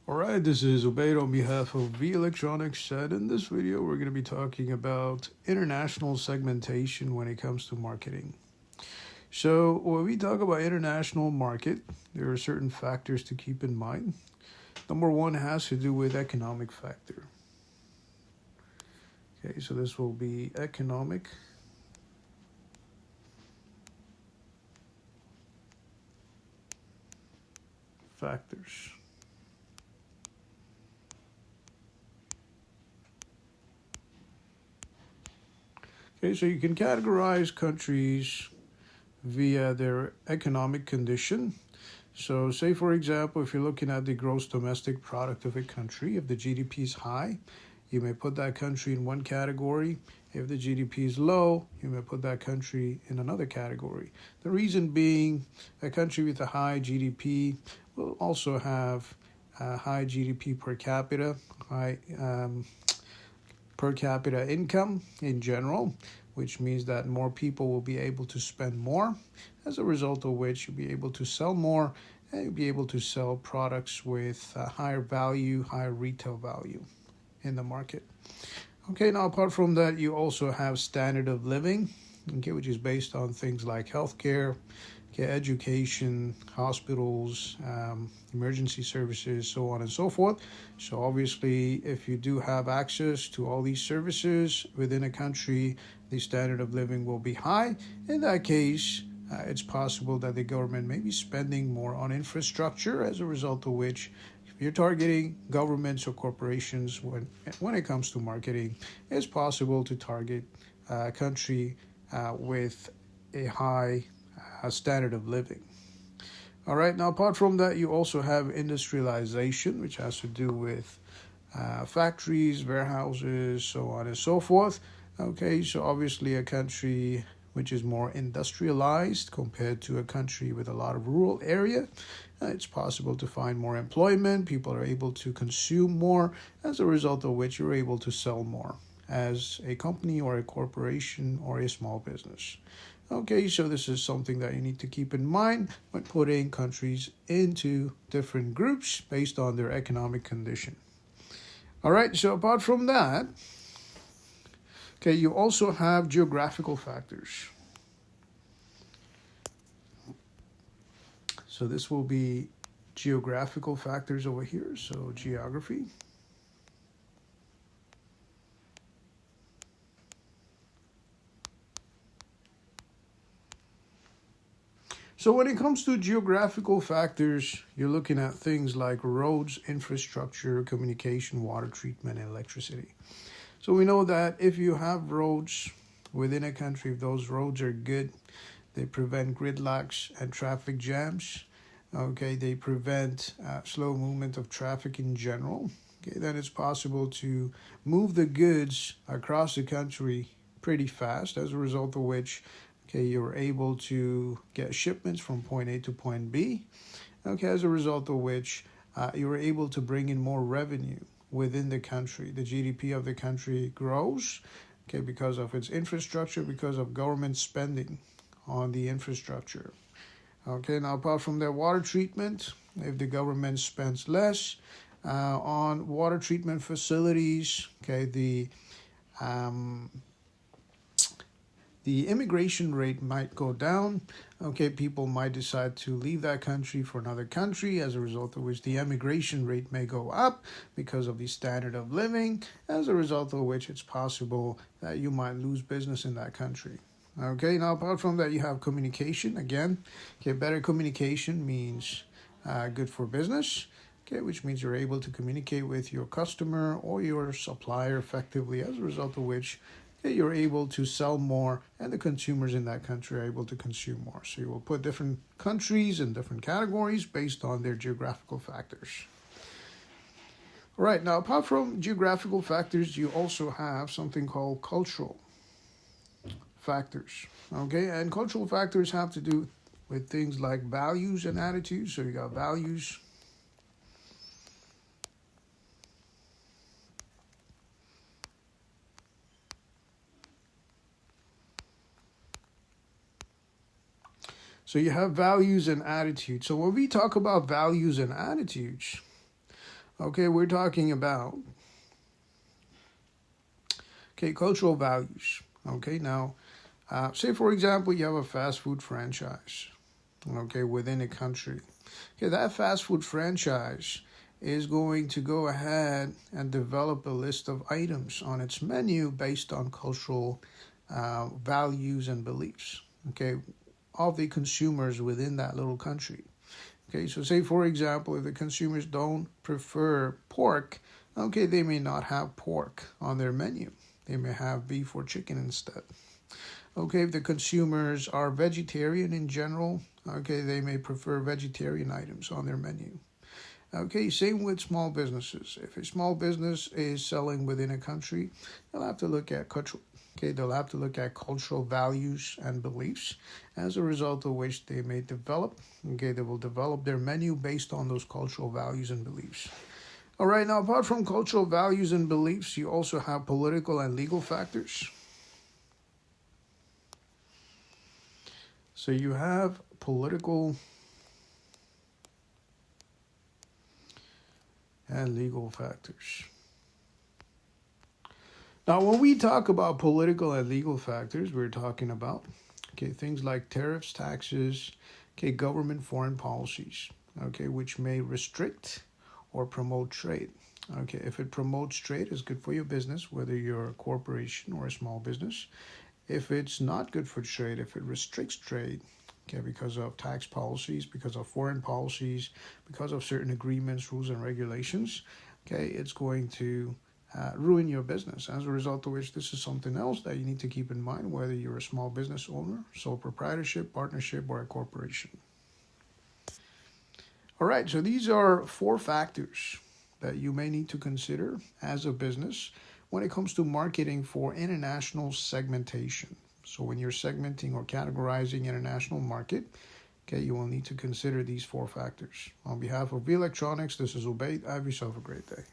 Alright, this is Ubaid on behalf of V Electronics, and in this video we're going to be talking about international segmentation when it comes to marketing. So when we talk about international market, there are certain factors to keep in mind. Number one has to do with economic factor. Okay, so this will be economic factors. Okay, so you can categorize countries via their economic condition. So say, for example, if you're looking at the gross domestic product of a country, if the GDP is high, you may put that country in one category. If the GDP is low, you may put that country in another category. The reason being, a country with a high GDP will also have a high GDP per capita, high per capita income in general, which means that more people will be able to spend more, as a result of which you'll be able to sell more and you'll be able to sell products with higher value, higher retail value in the market. Okay, now apart from that, you also have standard of living, okay, which is based on things like healthcare, okay, education, hospitals, emergency services, so on and so forth. So obviously, if you do have access to all these services within a country, the standard of living will be high. In that case, it's possible that the government may be spending more on infrastructure, as a result of which, if you're targeting governments or corporations when it comes to marketing, it's possible to target a country with a high standard of living. All right, now apart from that, you also have industrialization, which has to do with factories, warehouses, so on and so forth. Okay, so obviously a country which is more industrialized compared to a country with a lot of rural area, it's possible to find more employment. People are able to consume more, as a result of which you're able to sell more as a company or a corporation or a small business. Okay, so this is something that you need to keep in mind when putting countries into different groups based on their economic condition. All right, so apart from that, okay, you also have geographical factors. So this will be geographical factors over here, so geography. So when it comes to geographical factors, you're looking at things like roads, infrastructure, communication, water treatment, and electricity. So we know that if you have roads within a country, if those roads are good, they prevent gridlocks and traffic jams. Okay, they prevent slow movement of traffic in general. Okay, then it's possible to move the goods across the country pretty fast, as a result of which, okay, you're able to get shipments from point A to point B. Okay, as a result of which, you're able to bring in more revenue within the country. The GDP of the country grows, okay, because of its infrastructure, because of government spending on the infrastructure. Okay, now apart from that, water treatment, if the government spends less on water treatment facilities, okay, the immigration rate might go down. Okay, people might decide to leave that country for another country, as a result of which the immigration rate may go up because of the standard of living, as a result of which it's possible that you might lose business in that country. Okay, now apart from that, you have communication. Again, okay, better communication means good for business. Okay, which means you're able to communicate with your customer or your supplier effectively, as a result of which, okay, you're able to sell more and the consumers in that country are able to consume more. So you will put different countries in different categories based on their geographical factors. All right, now apart from geographical factors, you also have something called cultural factors. Okay, and cultural factors have to do with things like values and attitudes. So you got values. So you have values and attitudes. So when we talk about values and attitudes, Okay, we're talking about, okay, cultural values. Okay, now, say for example, you have a fast food franchise, okay, within a country. Okay, that fast food franchise is going to go ahead and develop a list of items on its menu based on cultural values and beliefs, okay, of the consumers within that little country. Okay, so say for example, if the consumers don't prefer pork, okay, they may not have pork on their menu. They may have beef or chicken instead. Okay, if the consumers are vegetarian in general, okay, they may prefer vegetarian items on their menu. Okay, same with small businesses. If a small business is selling within a country, they'll have to look at cultural. Okay, they'll have to look at cultural values and beliefs, as a result of which they may develop. Okay, they will develop their menu based on those cultural values and beliefs. All right, now apart from cultural values and beliefs, you also have political and legal factors. So you have political and legal factors. Now, when we talk about political and legal factors, we're talking about, okay, things like tariffs, taxes, okay, government foreign policies, okay, which may restrict or promote trade. Okay, if it promotes trade, it's good for your business, whether you're a corporation or a small business. If it's not good for trade, if it restricts trade, okay, because of tax policies, because of foreign policies, because of certain agreements, rules, and regulations, okay, it's going to ruin your business. As a result of which, this is something else that you need to keep in mind, whether you're a small business owner, sole proprietorship, partnership, or a corporation. All right, so these are 4 factors that you may need to consider as a business when it comes to marketing for international segmentation. So when you're segmenting or categorizing international market, okay, you will need to consider these 4 factors. On behalf of V Electronics, this is Ubaid. Have yourself a great day.